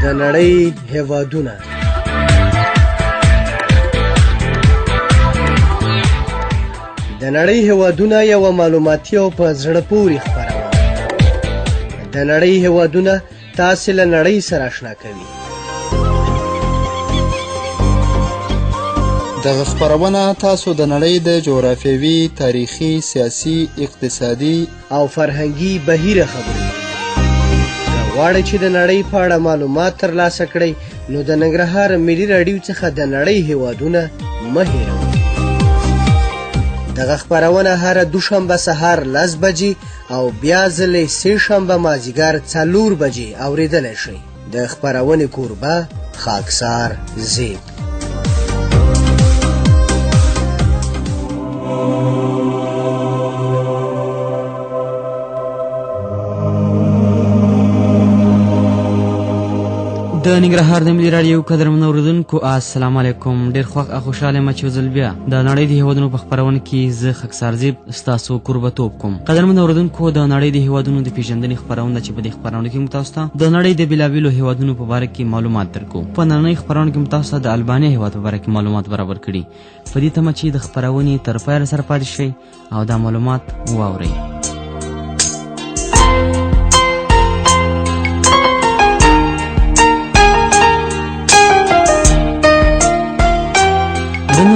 د نړۍ هېوادونه. د نړۍ هېوادونه یوه معلوماتي او په زړه پورې خپرونه. د نړۍ هېوادونه تاسې له نړۍ سره اشنا کوي. دغه خپرونه تاسو د نړۍ د جغرافیوي، تاریخي، سیاسي، اقتصادي او فرهنګي بهیره خبرې. که غواړئ چې د نړۍ په اړه معلومات ترلاسه کړئ نو د ننګرهار ملي راډیو څخه د نړۍ هېوادونه مه هېروئ. دغه خپرونه هره دوشنبه سهار 10 بجې او بیا ځلې سه شنبه مازدیګر 4 بجې اورېدلی شئ. د خپرونې کوربه خاکسار زیب. د ننګرهار د ملي راډیو قدرمنو اوریدونکو السلام علیکم. ډېر خوشحاله یم چې ځل بیا د نړۍ د هېوادونو په خپرونه کې زه خاکسار زیب ستاسو کوربهتوب کوم. قدرمنو اوریدونکو د نړۍ د هېوادونو د پیژندنې خپرونه چې په دې خپرونه کې موږ تاسو ته د نړۍ د بېلابېلو هېوادونو په باره کې معلومات درکوو. په نننۍ خپرونه کې موږ تاسو ته د البانیا هېواد په باره کې معلومات برابر کړي. په دې تمه چې د خپرونې تر پایه سره پاتې شئ او دا معلومات واورئ.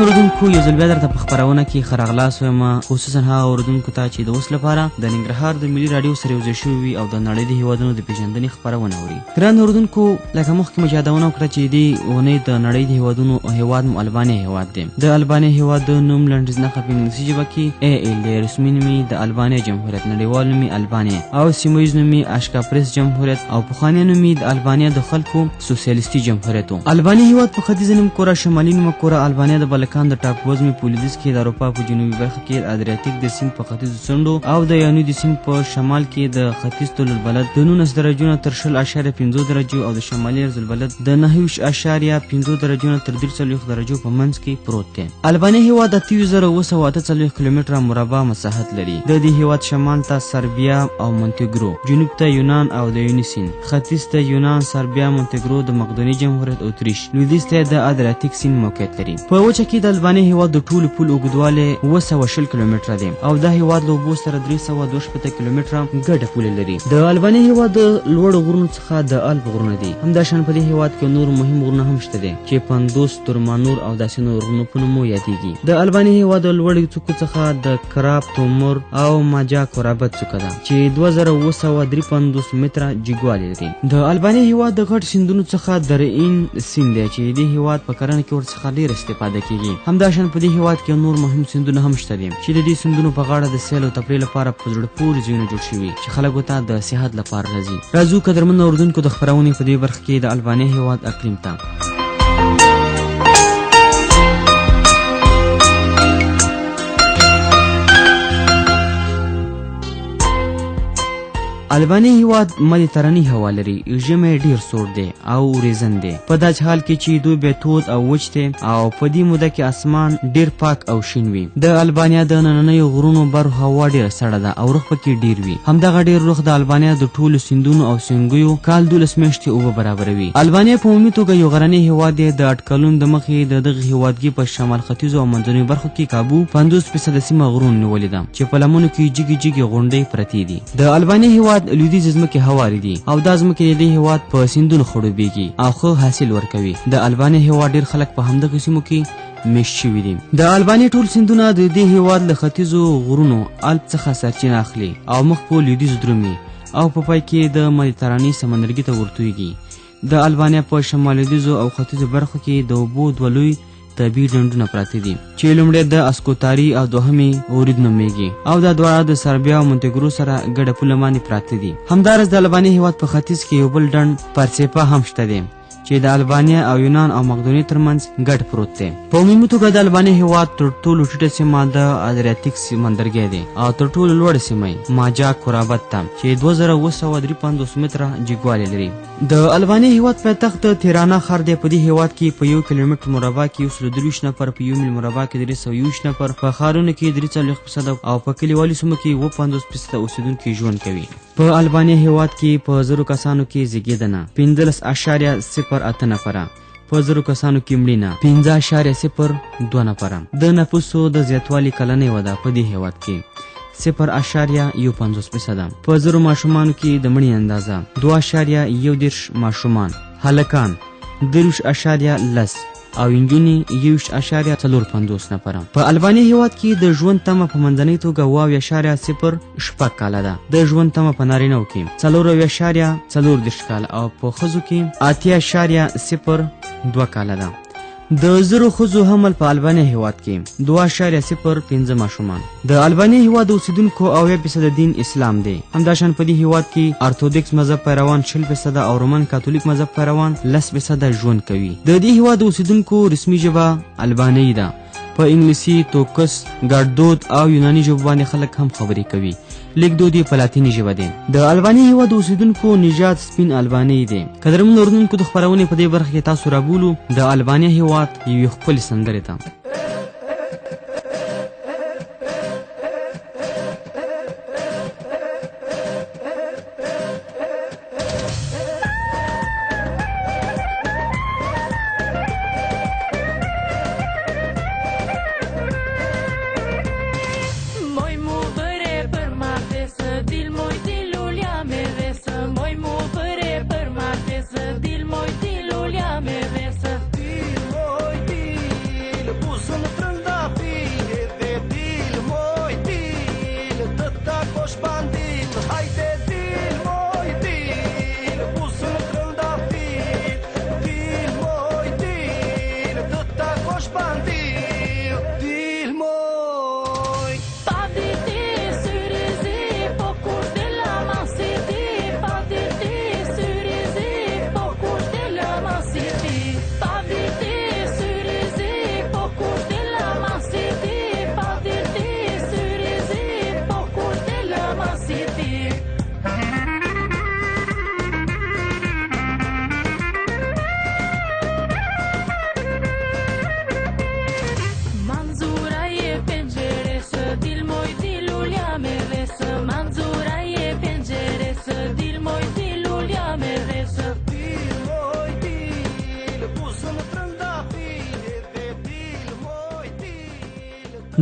اوریدونکو یو ځل بیا درته په خپرونه کې ښه راغلاست وایم، خصوصا هغه اوریدونکو ته چې د اوس لپاره د ننګرهار د ملي راډیو سره یوځای شوي وي او د نړۍ د هېوادونو د پیژندنې خپرونه اوري. ګران اوریدونکو، لکه مخکې مو یادونه وکړه چې دې اونۍ د نړۍ د هېوادونو هېواد مو البانیا هېواد دی. د البانیا هېواد د نوم لنډیز نښه په انګلیسي ژبه کې AL دی. رسمي نوم یې د البانیا جمهوریت، نړیوال نوم یې البانیا او سیمه ییز نوم یې اشکاپریس جمهوریت او پخوانی نوم یې د البانیا د خلکو سوسیالیستي جمهوریت و. البانیا هېواد په ختیځه نیمکره، شمالي نیمکره البانیا د بلکان د ټاپووزمې په لویدیځ کې، د اروپا په جنوبي برخه کې، د ادریاتیک د سیند په ختیځو څنډو او د یانو د سیند په شمال کې د ختیځ طول البلد د 19 درجو نه تر 20.5 درجو او د شمالي عرض البلد د 9.5 درجو نه تر 43 درجو په منځ کې پروت دی. البانیا هېواد 2948 کیلومتره مربع مساحت لري. د دې هېواد شمال ته سربیا او مونتیګرو، جنوب ته یونان او د یوني سیند، ختیځ ته یونان، سربیا، مونتیګرو د مقدوني جمهوریت اتریش، لویدیځ ته د ادریاتیک سیند موقعیت لري. په وچه کې د البانیا هېواد د ټولو پول اوږدوالی 220 کیلومتره دی او دا هېواد له اوبو سره 362 کیلومتره ګډه پوله لري. د البانیا هېواد د لوړو غرونو څخه د الپ غرونه دي. همداشان په دې هېواد کې نور مهم غرونه هم شته دي چې پندوس، تورمانور او داسې نور غرونه په نومو یادېږي. د البانیا هېواد د لوړو څوکو څخه د کراب، تومور او ماجا کورابت څوکه ده چې 2953 متره جګوالی لري. د البانیا هېواد د غټ سیندونو څخه د رین سیند دی چې د هېواد په کرنه کې ورڅخه ډېر استفاده کیږي. همداشان په دې هېواد کې نور مهم سیندونه هم شته دي چې د دې سیندونو په غاړه د سیل او تفریح لپاره په زړه پورې ځایونه جوړ شوي چې خلکو ته د سیاحت لپاره راځي. راځو قدرمنو اوریدونکو د خپرونې په دې برخه کې د البانیا هېواد اقلیم ته. البانیا هېواد مدیتراني هوا لري. ژمی ډېر سوړ دی او وریځن دی، په داسې حال کې چې دوی بیا تود او وچ دی او په دې موده کې اسمان ډېر پاک او شین وي. د البانیا د نننیو غرونو برخو هوا ډېره سړه ده او رخ پکې ډېر وي. همدغه ډېر رخ د البانیا د ټولو سیندونو او سیندګیو کال 12 میاشتې اوبه برابروي. البانیا په عمومي توګه یو غرنی هېواد دی. د اټکلونو د مخې د دغه هېوادګي په شمال ختیځو او منځنیو برخو کې کابو 50% سیمه غرونو نیولې ده چې په لمنو کې جګې جګې غونډۍ پرتې دي. د البانیا هېواد لویدیځ ځمکې هوارې دي او دا ځمکې د دې هېواد په سیندونو خړوبېږي او ښه حاصل ورکوي. د البانیا هېواد ډېر خلک په همدغه سیمو کې میشت شوي دي. د البانیا ټول سیندونه د دې هېواد له ختیځو غرونو الپ څخه سرچینه اخلي او مخ په لویدیځ درومي او په پای کې د مدیترانې سمندرګي ته ورتویږي. د البانیا په شمال لویدیځو او ختیځو برخو کې د اوبو دوه لوی طبیعي ډنډونه پراته دي چې لومړی د اسکوتاري او دوهمې اورید نومیږي او دا دواړه د سربیا او مونتیګرو سره ګډه پوله باندې پراته دي. همداراز د البانیا هېواد په ختیځ کې یو بل ډنډ پرسیپا هم شته دی چې د البانیا او یونان او مقدوني ترمنځ ګډ پروت دی. په عمومي توګه د البانیا هېواد تر ټولو ټیټه سیمه د ادریاتیک سمندرګی دی او تر ټولو لوړه سیمه ماجا کورابت ته چې 2953 متره جګوالی لري. د البانیا هیواد پایتخت تیرانا ښار دی. په دې هیواد کې په 1 کیلومتر مربع کې 23 نفر، په 1 میل مربع کې 320 نفر، په ښارونو کې 43% او په کلیوالي سیمو کې 55% اوسیدونکي ژوند کوي. په البانیا هیواد کې په 1000 کسانو کې زیږیدنه 15.08 نفره، په 1000 کسانو کې مړینه 5.02 نفره. د نفوسو د زیاتوالي کلنۍ وده په دې هیواد کې 0.15%. په 1000 ماشومانو کې د مړینې اندازه 2.11 ماشومان، هلکان 30.10 او انجونې 21.45 نفره. په البانیا هیواد کې د ژوند تمه په منځنۍ توګه 0.06 کاله ده. د ژوند تمه په نارینه‌و کې 4.40 کاله او په ښځو کې 8.02 کاله ده. د 1000 ښځو حمل په البانیا هیواد کې 2.05 ماشومان. د البانیا هیواد اوسیدونکو 80% دین اسلام دی. همداشان په دې هیواد کې ارتودکس مذهب پیروان 60% او رومن کاتولیک مذهب پیروان 10% ژوند کوي. د دې هیواد اوسیدونکو رسمي ژبه البانیایی ده. په انګلیسي، توکس، ګړدود او یوناني ژبو باندې خلک هم خبرې کوي. لیکدود یې په لاتیني ژبه دی. د البانیا هیواد اوسیدونکو نژاد سپین البانیایی دی. قدرمنو اورېدونکو، د خپرونې په دې برخه کې تاسو رابولو د البانیا هیواد یوې ښکلې سندرې ته.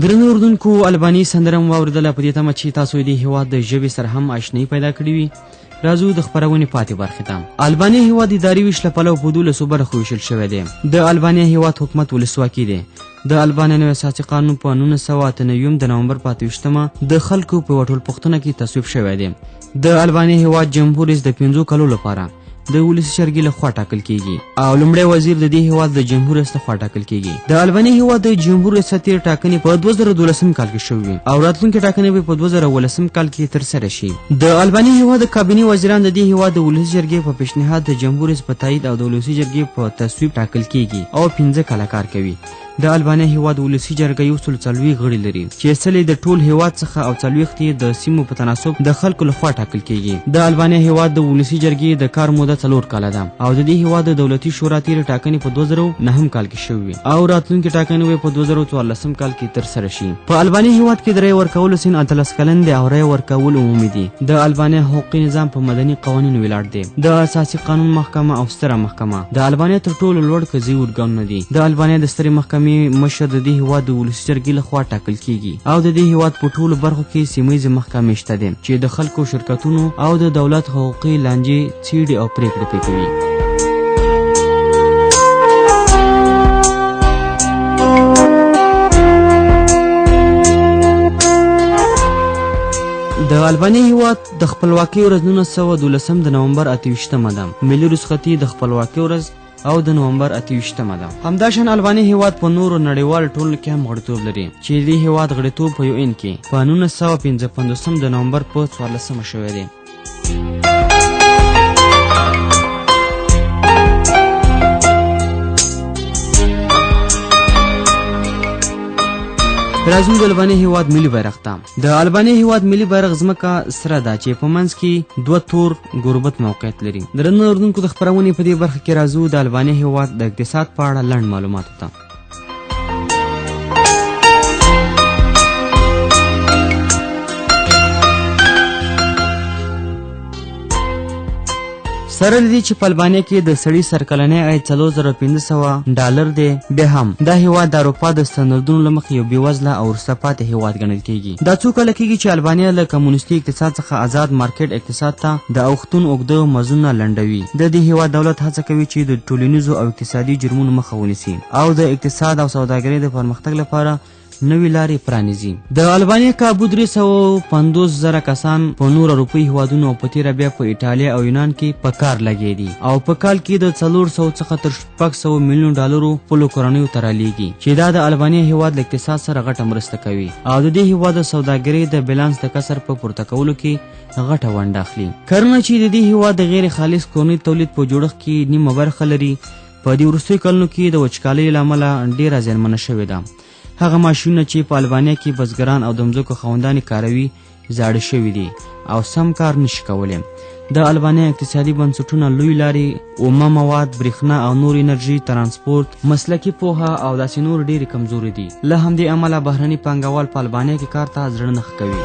درنو اردوونکو، الباني سندره مو واورېدله. په دې تمه چې تاسو یې د هیواد د ژبې سره هم آشنایي پیدا کړې وي، راځو د خپرونې پاتې برخې ته. البانیا هیواد اداري ویش له پلوه په 12 برخو ویشل شوی دی. د البانیا هیواد حکومت ولسواکي دی. د البانیا نوی اساسي قانون په 1998 د نومبر 25 د خلکو په یوه ټولپوښتنه کې تصویب شوی دی. د البانیا هیواد جمهور رئیس د 5 کلو لپاره د ولسي جرګې لخوا ټاکل کیږي او لومړی وزیر د دې هیواد د جمهور رئیس لخوا ټاکل کیږي. د البانیا هیواد د جمهور رئیس تیر ټاکنې په 2012 کال کې شوې او راتلونکي ټاکنې به په 2018 کال کې ترسره شي. د البانیا هیواد د کابینې وزیران د دې هیواد د ولسي جرګې په پیشنهاد د جمهور رئیس په تایید او د ولسي جرګې په تصویب ټاکل کیږي او 15 کاله کار کوي. د البانیا هیواد ولسي جرګه 140 غړي لري چې اصلي د ټول هیواد څخه او 40 د سیمو په تناسب د خلکو لخوا ټاکل کیږي. د البانیا هیواد د ولسي جرګې د کار موده 4 کاله ده او د دې هیواد د دولتي شورا تیر ټاکنې په 2009 کال کې شوې او راتلونکي ټاکنې په 2014 کال کې ترسره شي. په البانیا هیواد کې د رای ورکولو سن 13 کلن دی او رای ورکول عمومي دي. د البانیا حقوقي نظام په مدني قوانینو ولاړ دی. د اساسي قانون محکمه او ستره محکمه د البانیا تر ټولو لوړ قضایي ارګانونه دي. د البانیا د سترې محکمې مشر د دې هیواد د ولسي جرګې لخوا ټاکل کیږي او د دې هیواد په ټولو برخو کې سیمهییزې محکمې شته دي چې د خلکو، شرکتونو او د دولت حقوقي لانجې څیړي او پریکړې پرې کوي. د البانیا هیواد د خپلواکۍ ورځ 1912 د نومبر 28 ده. ملي رخصتي د خپلواکۍ ورځ او د نومبر 28 ده. همداشان البانیا هیواد په نورو نړیوال ټولنو کې هم غړیتوب لري چې دې هیواد غړیتوب په UN کې په 1955 د نومبر په 14 شوی دی. راځو د البانیا هیواد ملي بیرغ ته. د البانیا هیواد ملي بیرغ ځمکه سره ده چې په منځ کې 2 تور ګوربت موقعیت لري. درنو اردوونکو د خپرونې په دې برخه کې راځو د البانیا هیواد د اقتصاد په اړه لنډ معلومات ته. سره دې چې په البانیا کې د سړي سرکلنی عاید $4500 دی، بیا هم دا هیواد د اروپا د ستندردونو له مخې یو بېوزله او وروسته پاتې هیواد ګڼل کېږي. دا څو کاله کېږي چې البانیا له کمونیستي اقتصاد څخه آزاد مارکیټ اقتصاد ته د اوښتون اوږده مزلونه لنډوي. د دې هیواد دولت هڅه کوي چې د ټولنیزو او اقتصادي جرمونو مخه ونیسي او د اقتصاد او سوداګرۍ د پرمختګ لپاره نوې لارې پرانیزي. د البانیا کابو 350,000 کسان په نور اروپایي هیوادونو او په تیره بیا په ایټالیا او یونان کې په کار لګیا دي او په کال کې د 400 څخه تر $600 میلیون خپلو کورنیو ته رالیږي چې دا د البانیا هیواد له اقتصاد سره غټه مرسته کوي او د دې هیواد د سوداګرۍ د بیلانس د کسر په پورته کولو کې غټه ونډه اخلي. کرنه چې د دې هیواد د غیر خالص کورني تولید په جوړښت کې نیمه برخه لري، په دې وروستیو کلونو کې د وچکالۍ له امله ډېره زیانمنه شوې ده. هغه ماشینونه چې په البانیا کې بزګران او د مځکو خاوندان کاروي زاړه شوي دي او سم کار نشي کولی. د البانیا اقتصادي بنسټونه لوی لارې، اومه مواد، برېښنا او نور انرژي، ترانسپورت، مسلکي پوهه او داسې نور ډېرې کمزوري دي. له همدې امله بهرني پانګوال په البانیا کې کار ته زړه نه ښه کوي.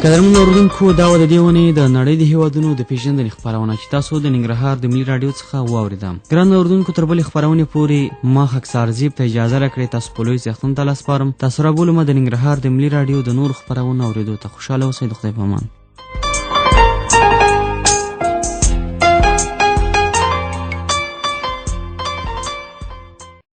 قدرمن اورونکو، دا و د دې ونې د نړۍ د هیوادونو د پیژندنې خپرونه چې تاسو د ننګرهار د ملي راډیو څخه واورېده. ګران اورونکو، تر بلې خپرونې پورې ما خاکسار زیب ته اجازه راکړئ. تاسو په لوی څښتن ته لاس سپارم. تاسو را بولم د ننګرهار د ملي راډیو د نور خپرونو اورېدو ته. خوشحاله اوسئ. د خدای په امان.